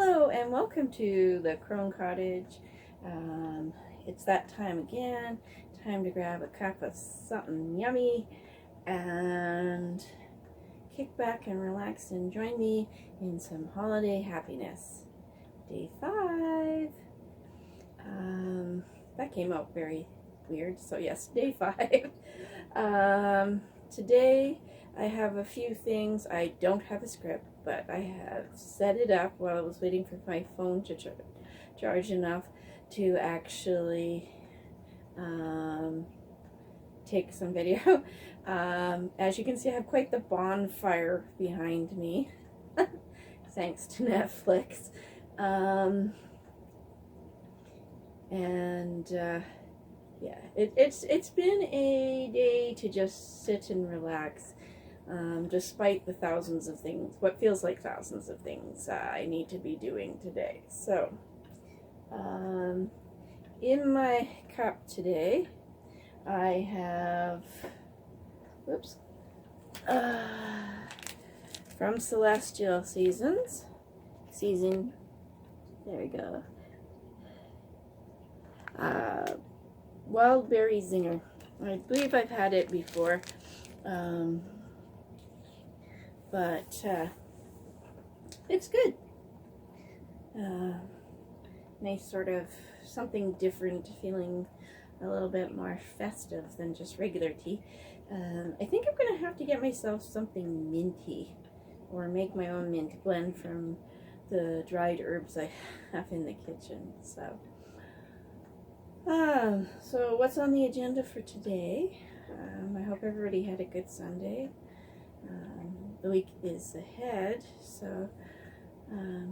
Hello and welcome to the Crone Cottage. It's that time again. Time to grab a cup of something yummy and kick back and relax and join me in some holiday happiness. Day 5. That came out very weird. So yes, day 5. Today I have a few things. I don't have a script, but I have set it up while I was waiting for my phone to charge enough to actually take some video. As you can see, I have quite the bonfire behind me, thanks to Netflix. Yeah, it's been a day to just sit and relax, despite the thousands of things, what feels like thousands of things I need to be doing today. So, in my cup today, I have, from Celestial Seasons, there we go, Wild Berry Zinger. I believe I've had it before, but it's good. Nice sort of something different, feeling a little bit more festive than just regular tea. I think I'm going to have to get myself something minty, or make my own mint blend from the dried herbs I have in the kitchen. So what's on the agenda for today? I hope everybody had a good Sunday. The week is ahead, so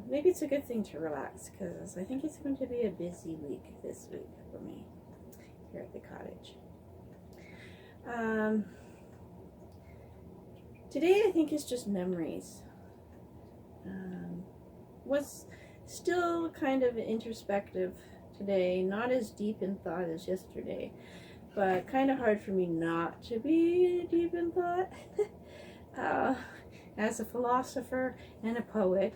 maybe it's a good thing to relax, because I think it's going to be a busy week this week for me here at the cottage. Today I think is just memories. Was still kind of introspective today, not as deep in thought as yesterday, but kind of hard for me not to be deep in thought. As a philosopher and a poet,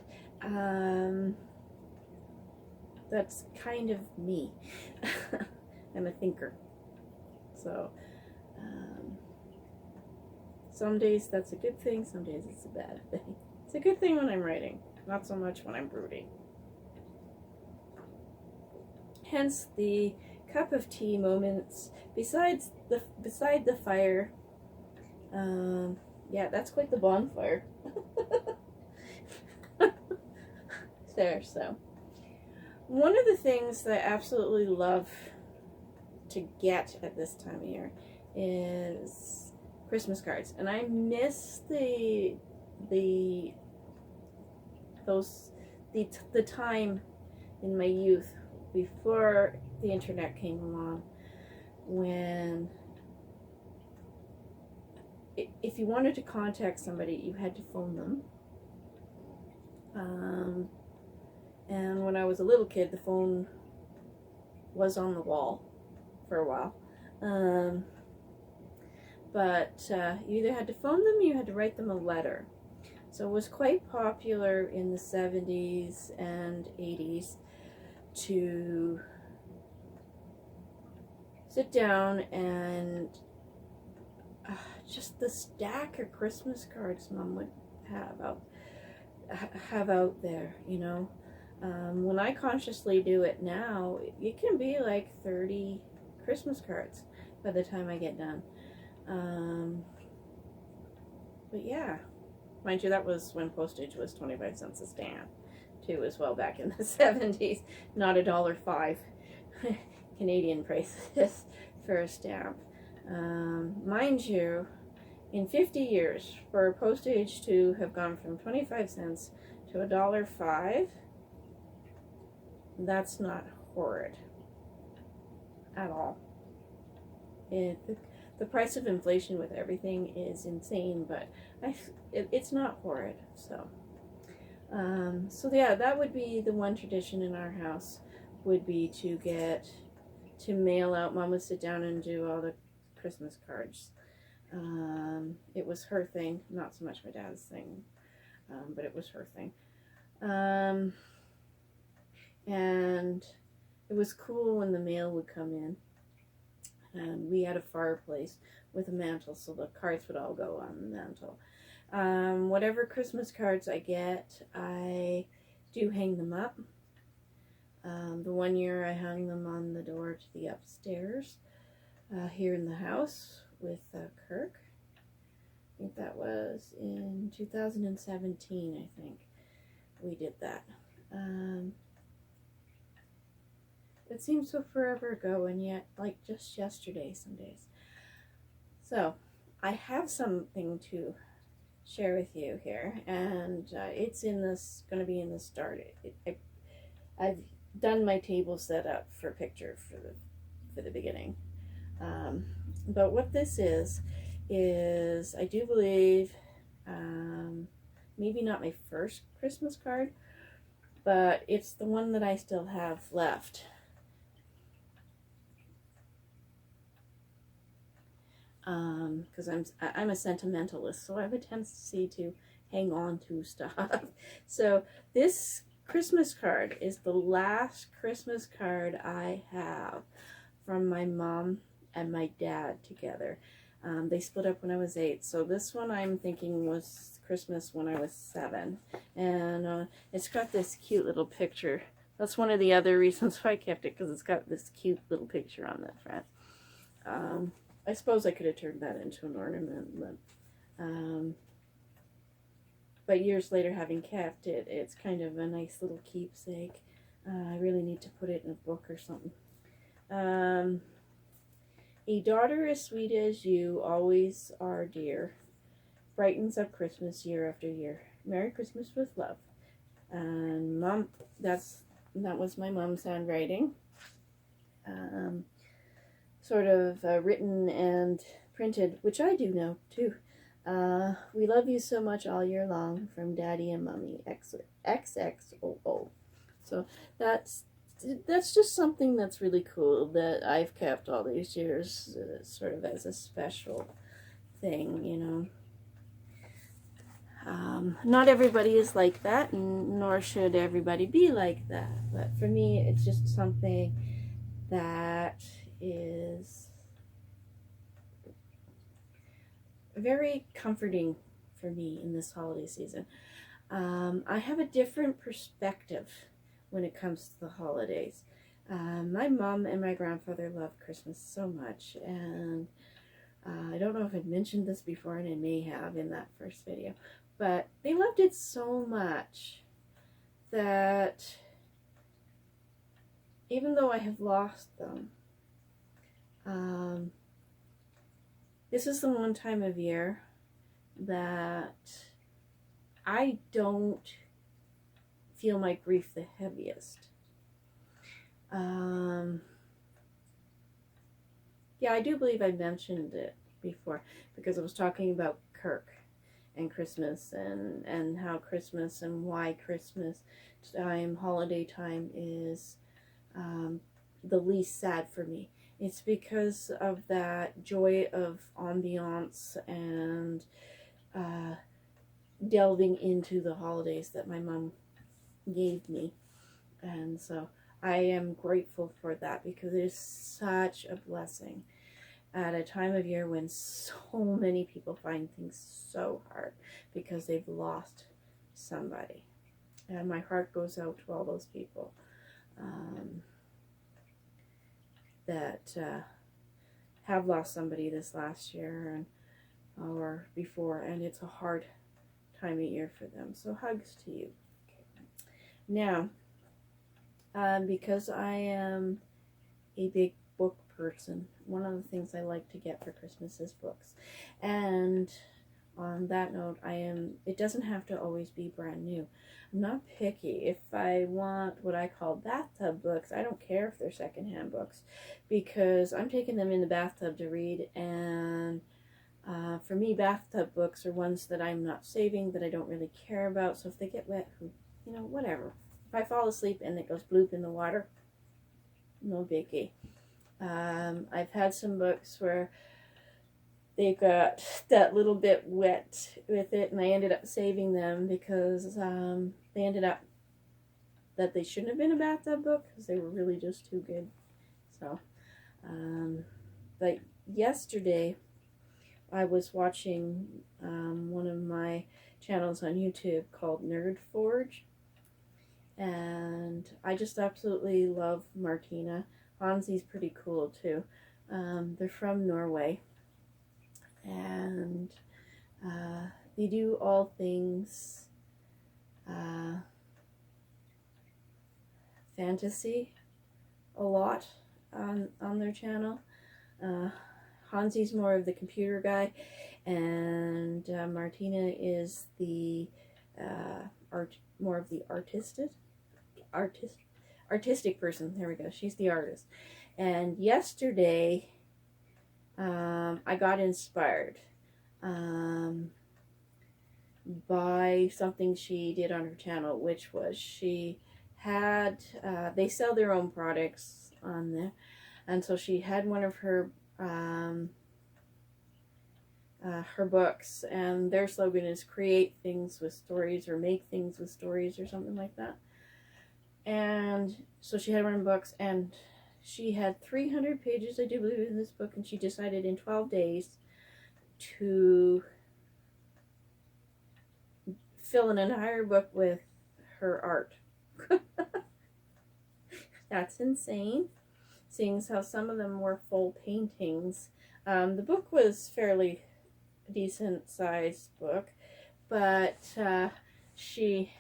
that's kind of me. I'm a thinker. So, some days that's a good thing, some days it's a bad thing. It's a good thing when I'm writing, not so much when I'm brooding. Hence the cup of tea moments beside the fire. Yeah, that's quite the bonfire. There, so. One of the things that I absolutely love to get at this time of year is Christmas cards. And I miss the time in my youth before the internet came along, when if you wanted to contact somebody, you had to phone them. And when I was a little kid, the phone was on the wall for a while. But you either had to phone them or you had to write them a letter. So it was quite popular in the 70s and 80s to sit down and just the stack of Christmas cards Mom would have out there, you know. When I consciously do it now, it can be like 30 Christmas cards by the time I get done. But yeah, mind you, that was when postage was 25 cents a stamp too, as well, back in the 70s, not $1.05 Canadian prices for a stamp. Mind you, in 50 years, for postage to have gone from 25 cents to $1.05, that's not horrid at all. The price of inflation with everything is insane, but it's not horrid. So yeah, that would be the one tradition in our house, would be to mail out. Mom would sit down and do all the Christmas cards. It was her thing, not so much my dad's thing, but it was her thing. And it was cool when the mail would come in. And we had a fireplace with a mantle, so the cards would all go on the mantle. Whatever Christmas cards I get, I do hang them up. The one year I hung them on the door to the upstairs here in the house with Kirk. I think that was in 2017, I think we did that. It seems so forever ago, and yet like just yesterday some days. So I have something to share with you here, and it's going to be in the start. I've done my table set up for picture for the beginning, but what this is I do believe maybe not my first Christmas card, but it's the one that I still have left. Because I'm a sentimentalist, so I have a tendency to hang on to stuff. So this Christmas card is the last Christmas card I have from my mom and my dad together. They split up when I was 8, so this one I'm thinking was Christmas when I was 7. And it's got this cute little picture. That's one of the other reasons why I kept it, because it's got this cute little picture on the front. I suppose I could have turned that into an ornament, but years later, having kept it, it's kind of a nice little keepsake. I really need to put it in a book or something. A daughter as sweet as you always are, dear, brightens up Christmas year after year. Merry Christmas with love. And Mom, that was my mom's handwriting. Sort of written and printed, which I do know too. We love you so much all year long, from Daddy and Mommy, XXOO. So that's just something that's really cool that I've kept all these years, sort of as a special thing, you know. Not everybody is like that, nor should everybody be like that. But for me, it's just something that is very comforting for me in this holiday season. I have a different perspective when it comes to the holidays. My mom and my grandfather loved Christmas so much, and I don't know if I'd mentioned this before, and I may have in that first video, but they loved it so much that even though I have lost them, this is the one time of year that I don't feel my grief the heaviest. Yeah, I do believe I mentioned it before, because I was talking about Kirk and Christmas and how Christmas and why Christmas time, holiday time, is the least sad for me. It's because of that joy of ambiance and delving into the holidays that my mom gave me. And so I am grateful for that, because it is such a blessing at a time of year when so many people find things so hard because they've lost somebody. And my heart goes out to all those people that have lost somebody this last year or before, and it's a hard time of year for them. So hugs to you. Now, because I am a big book person, one of the things I like to get for Christmas is books. And on that note, it doesn't have to always be brand new. I'm not picky. If I want what I call bathtub books, I don't care if they're secondhand books, because I'm taking them in the bathtub to read. And for me, bathtub books are ones that I'm not saving, that I don't really care about. So if they get wet, you know, whatever. If I fall asleep and it goes bloop in the water, no biggie. I've had some books where they got that little bit wet with it, and I ended up saving them because they ended up that they shouldn't have been a bathtub book because they were really just too good. So, but yesterday I was watching one of my channels on YouTube called Nerd Forge, and I just absolutely love Martina. Hansi's pretty cool too. They're from Norway, and they do all things fantasy a lot on their channel. Hansi's more of the computer guy, and Martina is the more of the artistic person. There we go. She's the artist. And yesterday, I got inspired by something she did on her channel, which was she had they sell their own products on there, and so she had one of her books, and their slogan is create things with stories, or make things with stories, or something like that. And so she had one of the books, and she had 300 pages, I do believe, in this book, and she decided in 12 days to fill an entire book with her art. That's insane, seeing as how some of them were full paintings. The book was fairly decent sized book, but she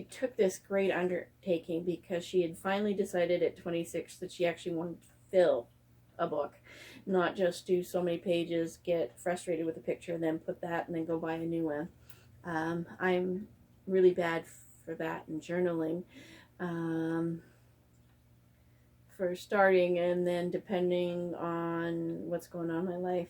took this great undertaking because she had finally decided at 26 that she actually wanted to fill a book, not just do so many pages, get frustrated with a picture, and then put that and then go buy a new one. I'm really bad for that in journaling, for starting, and then depending on what's going on in my life,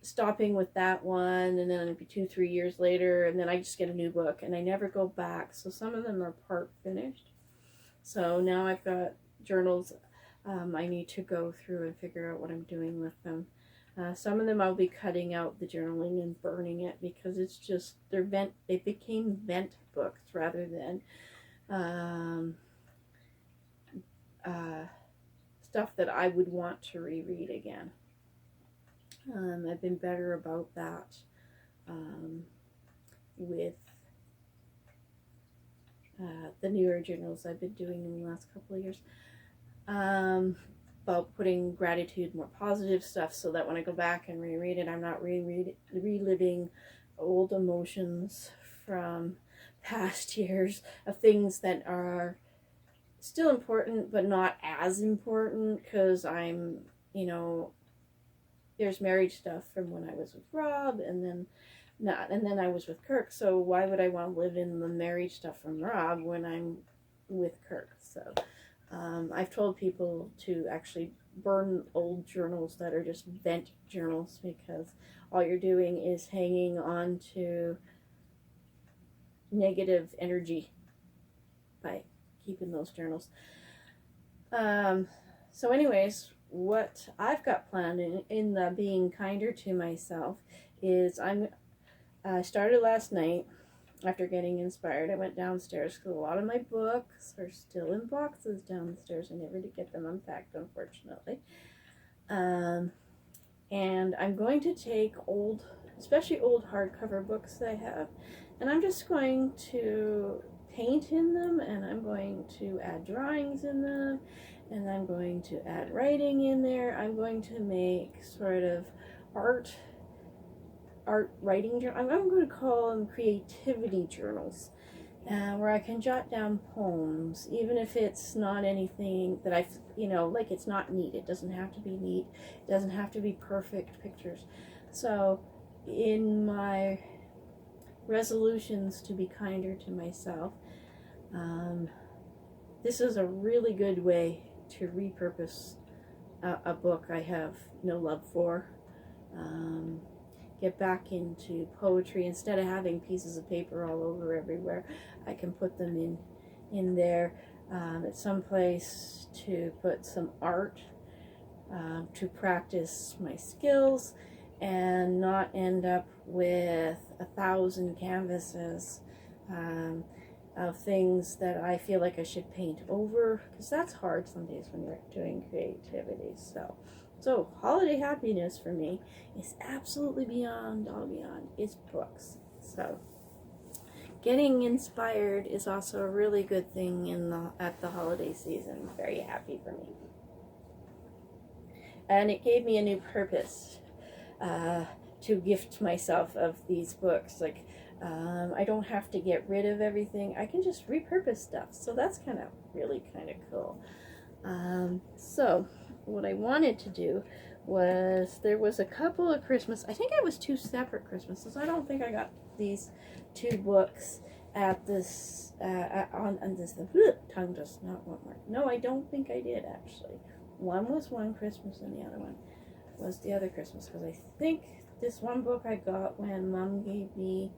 stopping with that one, and then it'll be 2-3 years later, and then I just get a new book, and I never go back. So some of them are part finished. So now I've got journals I need to go through and figure out what I'm doing with them. Some of them I'll be cutting out the journaling and burning it, because it's just they became vent books rather than stuff that I would want to reread again. I've been better about that with the newer journals I've been doing in the last couple of years, about putting gratitude, more positive stuff, so that when I go back and reread it, I'm not reliving old emotions from past years of things that are still important but not as important, because I'm, there's marriage stuff from when I was with Rob, and then I was with Kirk. So why would I want to live in the marriage stuff from Rob when I'm with Kirk? So I've told people to actually burn old journals that are just vent journals, because all you're doing is hanging on to negative energy by keeping those journals. So anyways, what I've got planned in the being kinder to myself is I started last night after getting inspired. I went downstairs because a lot of my books are still in boxes downstairs. I never did get them unpacked, unfortunately. And I'm going to take especially old hardcover books that I have, and I'm just going to paint in them, and I'm going to add drawings in them, and I'm going to add writing in there. I'm going to make sort of art writing journal. I'm going to call them creativity journals, where I can jot down poems, even if it's not anything that like it's not neat. It doesn't have to be neat. It doesn't have to be perfect pictures. So in my resolutions to be kinder to myself, this is a really good way to repurpose a book I have no love for. Get back into poetry. Instead of having pieces of paper all over everywhere, I can put them in there. At some place to put some art, to practice my skills, and not end up with 1,000 canvases of things that I feel like I should paint over, because that's hard some days when you're doing creativity. So holiday happiness for me is absolutely beyond, all beyond, is books. So getting inspired is also a really good thing at the holiday season. Very happy for me. And it gave me a new purpose to gift myself of these books. Like, I don't have to get rid of everything. I can just repurpose stuff. So that's really kind of cool. So what I wanted to do was, there was a couple of Christmas, I think it was 2 separate Christmases. I don't think I got these 2 books at this, on this, tongue just not one word. No, I don't think I did actually. One was one Christmas and the other one was the other Christmas, because I think this one book I got when Mom gave me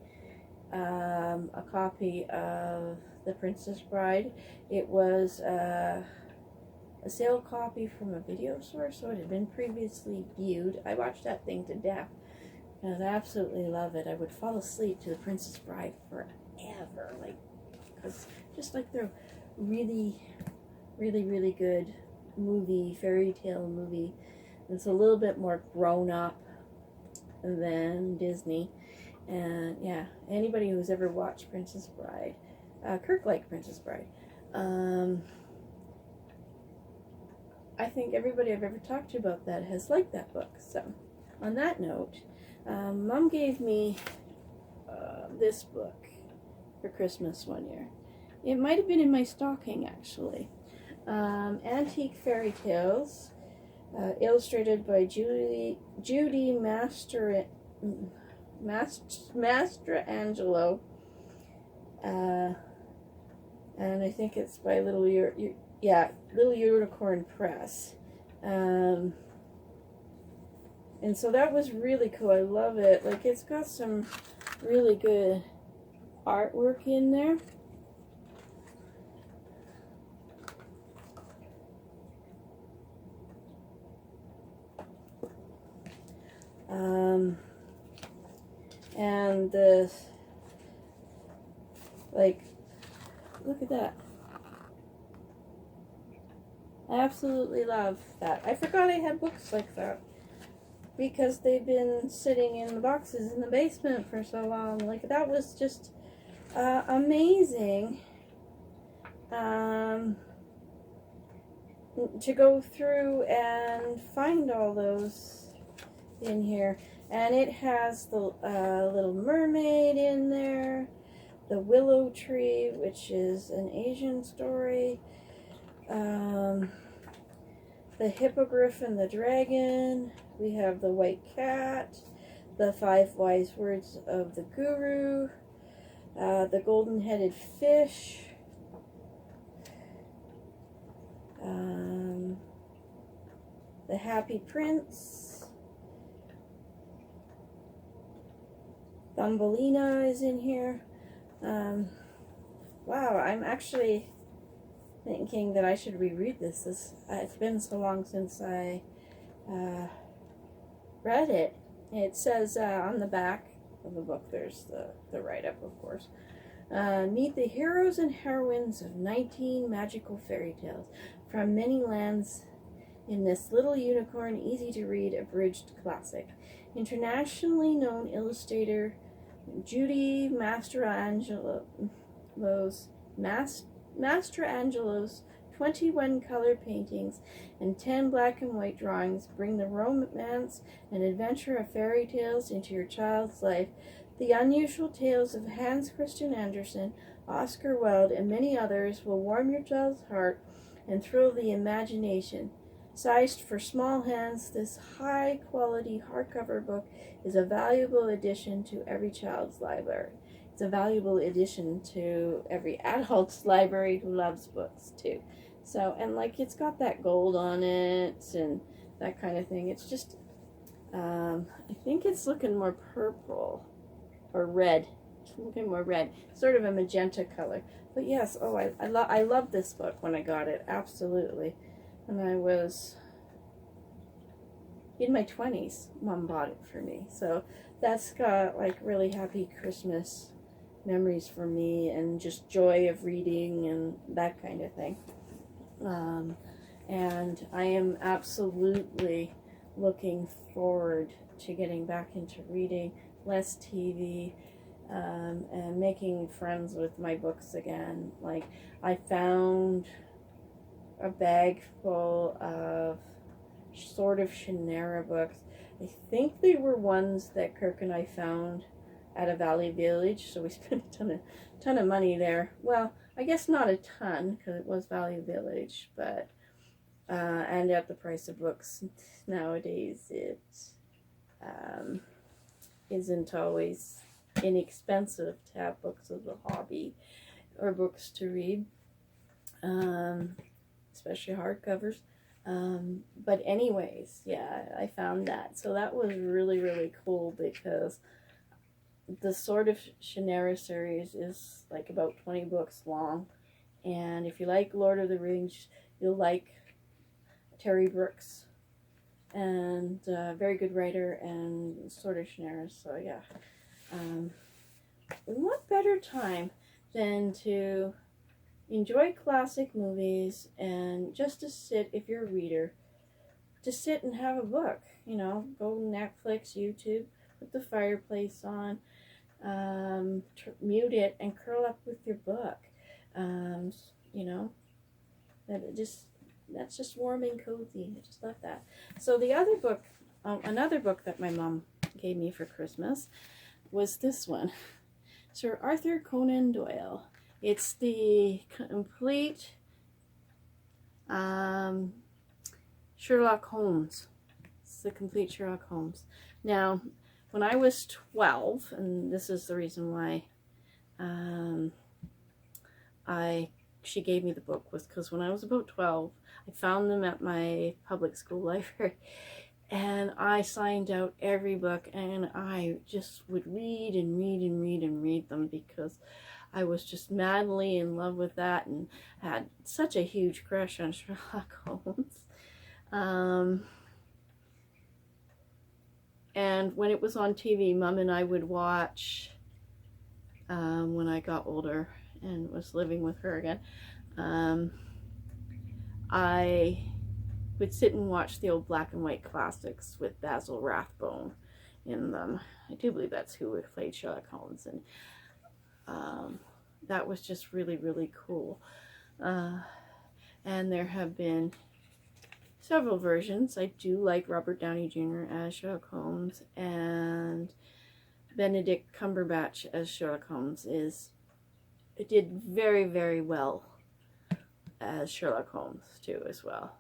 a copy of The Princess Bride. It was a sale copy from a video store, so it had been previously viewed. I watched that thing to death, and I absolutely love it. I would fall asleep to The Princess Bride forever, like, because just like they're really, really, really good movie, fairy tale movie. It's a little bit more grown up than Disney. And yeah, anybody who's ever watched Princess Bride, Kirk liked Princess Bride. I think everybody I've ever talked to about that has liked that book. So on that note, Mom gave me this book for Christmas one year. It might have been in my stocking actually. Antique Fairy Tales, illustrated by Judy Mastrangelo, and I think it's by Little Unicorn Press, and so that was really cool. I love it. Like, it's got some really good artwork in there. And like, look at that. I absolutely love that. I forgot I had books like that, because they've been sitting in the boxes in the basement for so long. Like, that was just amazing to go through and find all those in here. And it has the Little Mermaid in there, the Willow Tree, which is an Asian story, the Hippogriff and the Dragon, we have the White Cat, the 5 Wise Words of the Guru, the Golden-Headed Fish, the Happy Prince, Thumbelina is in here. Wow, I'm actually thinking that I should reread this. It's been so long since I read it. It says on the back of the book, there's the write-up, of course. Meet the heroes and heroines of 19 magical fairy tales from many lands in this Little Unicorn, easy-to-read, abridged classic. Internationally known illustrator Judy Mastrangelo's 21 color paintings and 10 black and white drawings bring the romance and adventure of fairy tales into your child's life. The unusual tales of Hans Christian Andersen, Oscar Wilde, and many others will warm your child's heart and thrill the imagination. Sized for small hands, this high-quality hardcover book is a valuable addition to every child's library. It's a valuable addition to every adult's library who loves books, too. So, and like, it's got that gold on it and that kind of thing. It's just, I think it's looking more purple or red. It's looking more red. Sort of a magenta color. But yes, oh, I love this book when I got it, absolutely. And I was in my 20s, Mom bought it for me. So that's got like really happy Christmas memories for me, and just joy of reading and that kind of thing. And I am absolutely looking forward to getting back into reading, less TV, and making friends with my books again. Like, I found a bag full of sort of Shannara books. I think they were ones that Kirk and I found at a Valley Village, so we spent a ton of money there. Well, I guess not a ton, because it was Valley Village, but and at the price of books nowadays, it isn't always inexpensive to have books as a hobby or books to read, especially hardcovers. But anyways, yeah, I found that. So that was really, really cool, because the Sword of Shannara series is like about 20 books long. And if you like Lord of the Rings, you'll like Terry Brooks. And very good writer, and Sword of Shannara. So yeah. What better time than to enjoy classic movies and just to sit, if you're a reader, to sit and have a book. You know, go Netflix, YouTube, put the fireplace on, mute it, and curl up with your book. You know, that's just warm and cozy. I just love that. So the other book, another book that my mom gave me for Christmas was this one, Sir Arthur Conan Doyle. It's the complete Sherlock Holmes. It's the complete Sherlock Holmes. Now, when I was 12, and this is the reason why she gave me the book, was because when I was about 12, I found them at my public school library, and I signed out every book, and I just would read and read and read and read them, because I was just madly in love with that and had such a huge crush on Sherlock Holmes. And when it was on TV, Mom and I would watch, when I got older and was living with her again, I would sit and watch the old black and white classics with Basil Rathbone in them. I do believe that's who played Sherlock Holmes, and that was just really, really cool. And there have been several versions. I do like Robert Downey Jr. as Sherlock Holmes, and Benedict Cumberbatch as Sherlock Holmes did very, very well as Sherlock Holmes too, as well.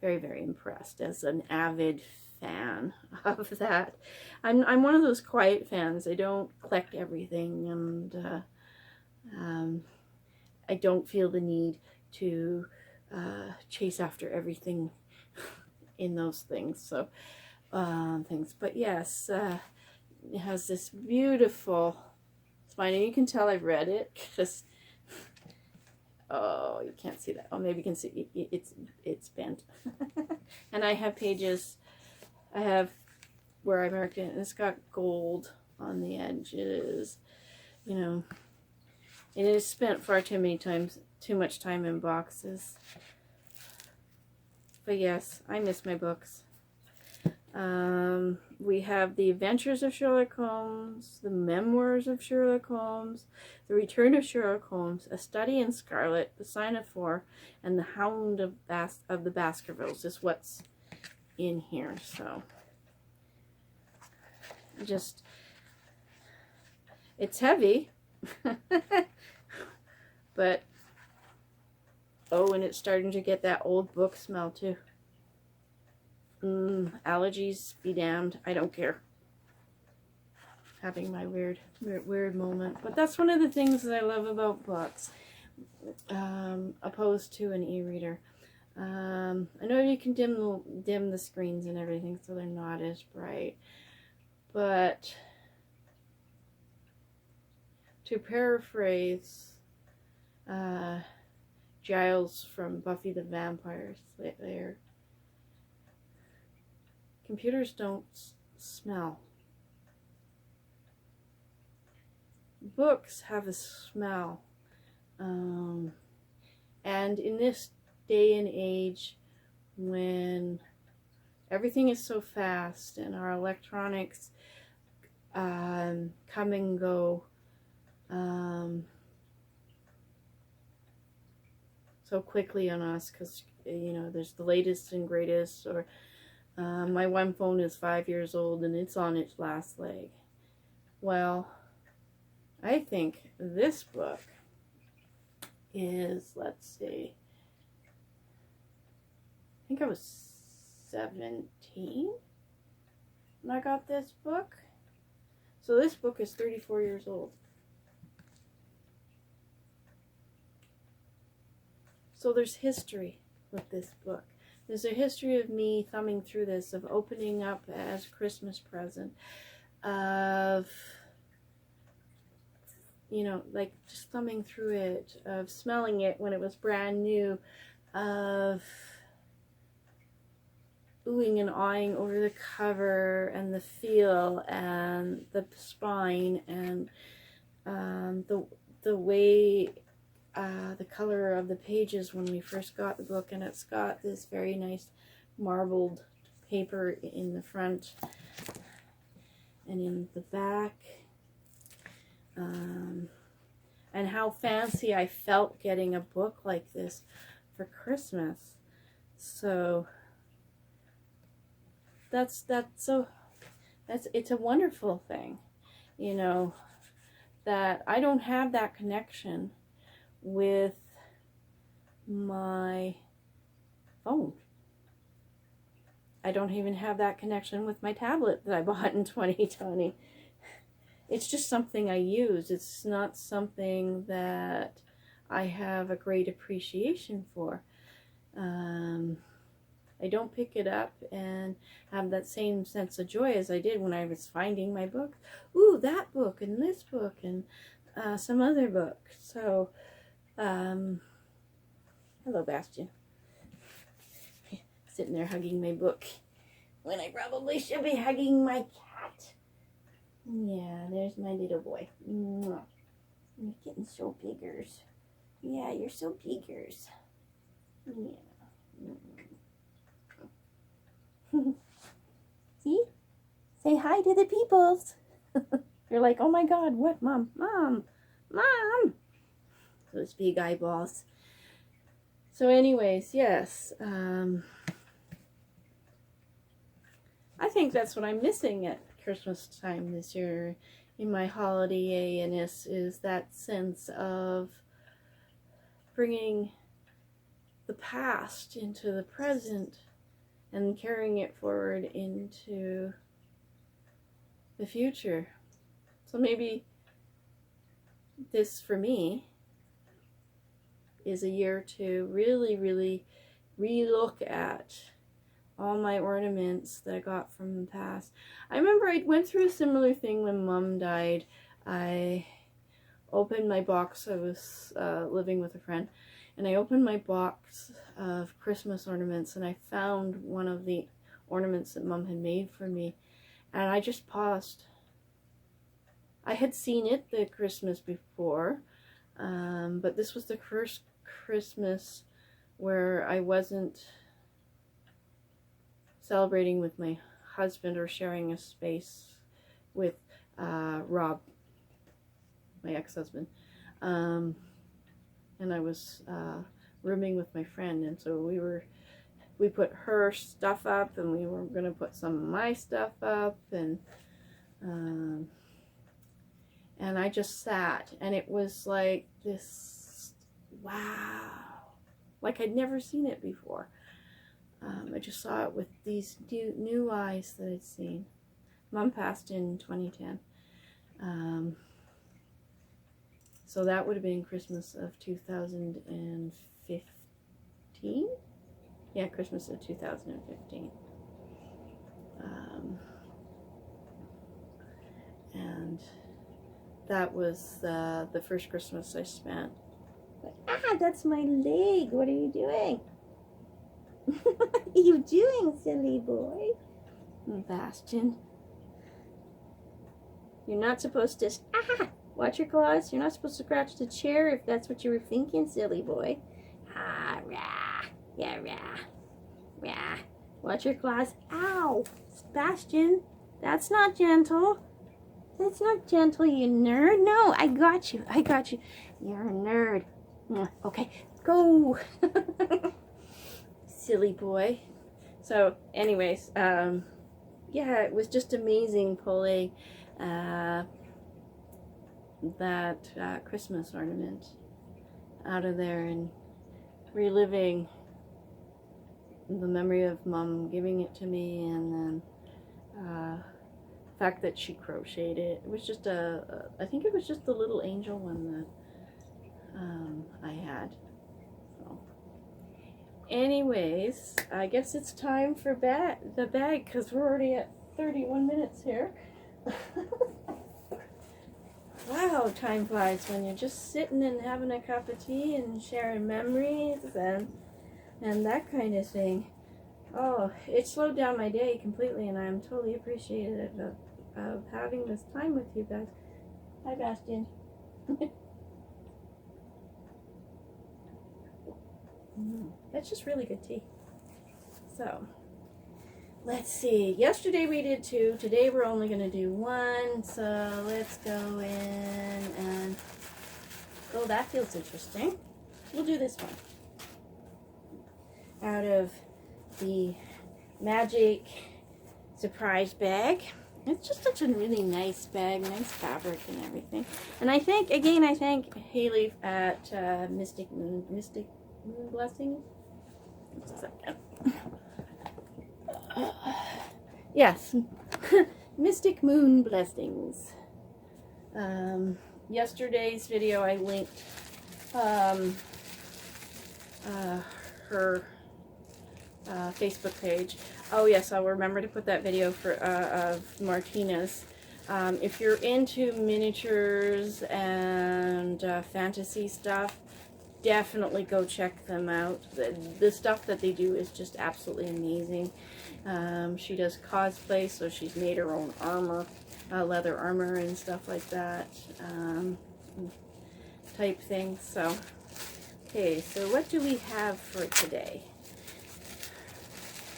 Very, very impressed as an avid fan of that. I'm one of those quiet fans. I don't collect everything, and I don't feel the need to chase after everything in those things. So things, but yes, it has this beautiful spine, and you can tell I've read it because oh, you can't see that. Oh, maybe you can see it's bent. And I have pages. I have where I marked it, and it's got gold on the edges. You know, it is spent far too much time in boxes. But yes, I miss my books. We have The Adventures of Sherlock Holmes, The Memoirs of Sherlock Holmes, The Return of Sherlock Holmes, A Study in Scarlet, The Sign of Four, and The Hound of the Baskervilles is what's in here. So, just, it's heavy, but, oh, and it's starting to get that old book smell too. Allergies be damned. I don't care. Having my weird moment. But that's one of the things that I love about books, opposed to an e-reader. I know you can dim the screens and everything so they're not as bright. But to paraphrase Giles from Buffy the Vampire Slayer, computers don't smell. books have a smell. And in this day and age, when everything is so fast and our electronics come and go so quickly on us, because you know there's the latest and greatest, or my one phone is 5 years old and it's on its last leg. Well, I think this book is, let's see, I think I was 17 when I got this book. So this book is 34 years old. So there's history with this book. There's a history of me thumbing through this, of opening up as a Christmas present, of, you know, like just thumbing through it, of smelling it when it was brand new, of oohing and awing over the cover and the feel and the spine and the way the color of the pages when we first got the book. And it's got this very nice marbled paper in the front and in the back. And how fancy I felt getting a book like this for Christmas. So it's a wonderful thing, you know, that I don't have that connection with my phone. I don't even have that connection with my tablet that I bought in 2020. It's just something I use. It's not something that I have a great appreciation for. I don't pick it up and have that same sense of joy as I did when I was finding my book. Ooh, that book and this book and some other book. So, hello, Bastion. Sitting there hugging my book when I probably should be hugging my cat. Yeah, there's my little boy. You're getting so biggers. Yeah, you're so biggers. Yeah. See? Say hi to the peoples. You're like, oh my God, what, Mom? Mom! Mom! Those big eyeballs. So anyways, yes. I think that's what I'm missing at Christmas time this year in my holiday-ness, is that sense of bringing the past into the present and carrying it forward into the future. So maybe this, for me, is a year to really, really re-look at all my ornaments that I got from the past. I remember I went through a similar thing when Mom died. I opened my box. I was living with a friend, and I opened my box of Christmas ornaments, and I found one of the ornaments that Mom had made for me, and I just paused. I had seen it the Christmas before, but this was the first Christmas where I wasn't celebrating with my husband or sharing a space with Rob, my ex-husband. And I was rooming with my friend, and so we put her stuff up, and we were going to put some of my stuff up, and I just sat, and it was like this, wow, like I'd never seen it before. I just saw it with these new eyes that I'd seen. Mom passed in 2010. So that would have been Christmas of 2015? Yeah, Christmas of 2015. And that was the first Christmas I spent. Ah, that's my leg. What are you doing? What are you doing, silly boy? Bastion. You're not supposed to... Ah! Watch your claws. You're not supposed to scratch the chair if that's what you were thinking, silly boy. Ah, rah. Yeah, rah. Rah. Watch your claws. Ow! Sebastian, that's not gentle. That's not gentle, you nerd. No, I got you. I got you. You're a nerd. Okay, go. Silly boy. So, anyways, yeah, it was just amazing pulling that Christmas ornament out of there and reliving the memory of Mom giving it to me, and then the fact that she crocheted it. It was just I think it was just the little angel one that I had. So, anyways, I guess it's time for the bag, because we're already at 31 minutes here. Wow, time flies when you're just sitting and having a cup of tea and sharing memories and that kind of thing. Oh, it slowed down my day completely, and I'm totally appreciative of having this time with you guys. Hi, Bastian. That's just really good tea. So, let's see. Yesterday we did 2. Today we're only going to do 1. So let's go in and... Oh, that feels interesting. We'll do this one. Out of the Magic surprise bag. It's just such a really nice bag, nice fabric and everything. And I thank Haley at Mystic Moon Blessings. Just a second. Yes, Mystic Moon Blessings. Yesterday's video I linked her Facebook page. Oh yes, I'll remember to put that video for of Martina's. If you're into miniatures and fantasy stuff, definitely go check them out. The stuff that they do is just absolutely amazing. She does cosplay, so she's made her own armor, leather armor and stuff like that, type thing. So, okay, so what do we have for today?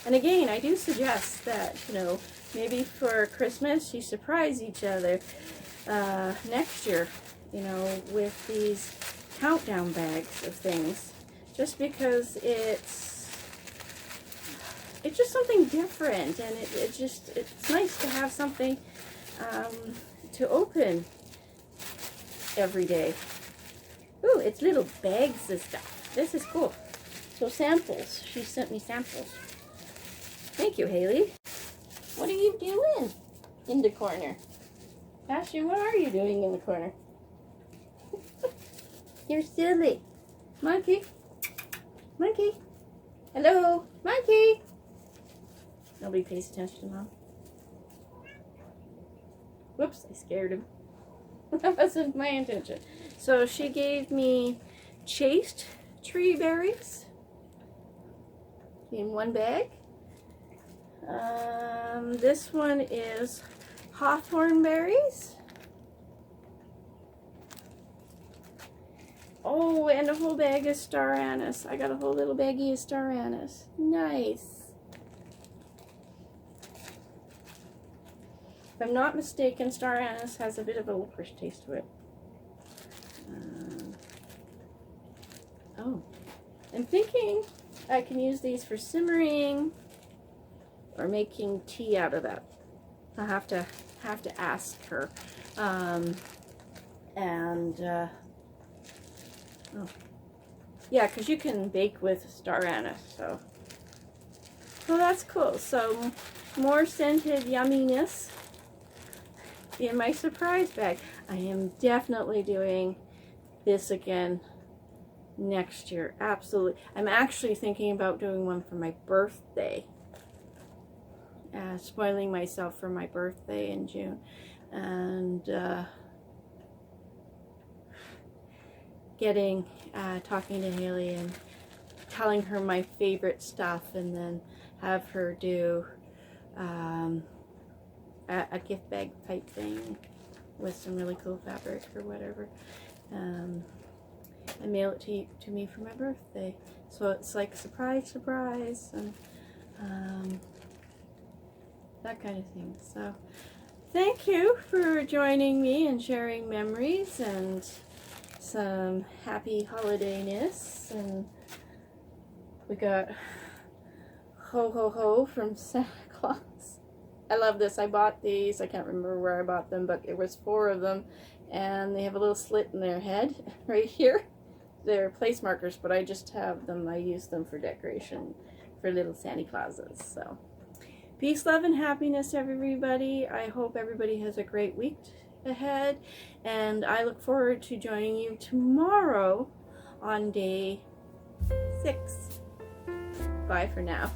And again, I do suggest that, you know, maybe for Christmas you surprise each other next year, you know, with these countdown bags of things, just because it's just something different, and it's nice to have something to open every day. Ooh, it's little bags of stuff. This is cool. So samples. She sent me samples. Thank you, Haley. What are you doing in the corner? Ashley, what are you doing in the corner? You're silly. Monkey. Monkey. Hello. Monkey. Nobody pays attention to Mom. Whoops, I scared him. That wasn't my intention. So she gave me chased tree berries in one bag. This one is hawthorn berries. Oh, and a whole bag of star anise. I got a whole little baggie of star anise. Nice. If I'm not mistaken, star anise has a bit of a licorice taste to it. Oh, I'm thinking I can use these for simmering or making tea out of that. I'll have to ask her. Oh, yeah, because you can bake with star anise, so that's cool. So more scented yumminess in my surprise bag. I am definitely doing this again next year. Absolutely. I'm actually thinking about doing one for my birthday. Spoiling myself for my birthday in June. And talking to Haley and telling her my favorite stuff, and then have her do a gift bag type thing with some really cool fabric or whatever. And mail it to me for my birthday. So it's like surprise, surprise, and that kind of thing. So thank you for joining me and sharing memories and some happy holidayness. And we got Ho Ho Ho from Santa Claus. I love this. I bought these. I can't remember where I bought them, but it was 4 of them, and they have a little slit in their head right here. They're place markers, but I just have them. I use them for decoration for little Santa Clauses. So peace, love, and happiness, everybody. I hope everybody has a great week ahead, and I look forward to joining you tomorrow on day 6. Bye for now.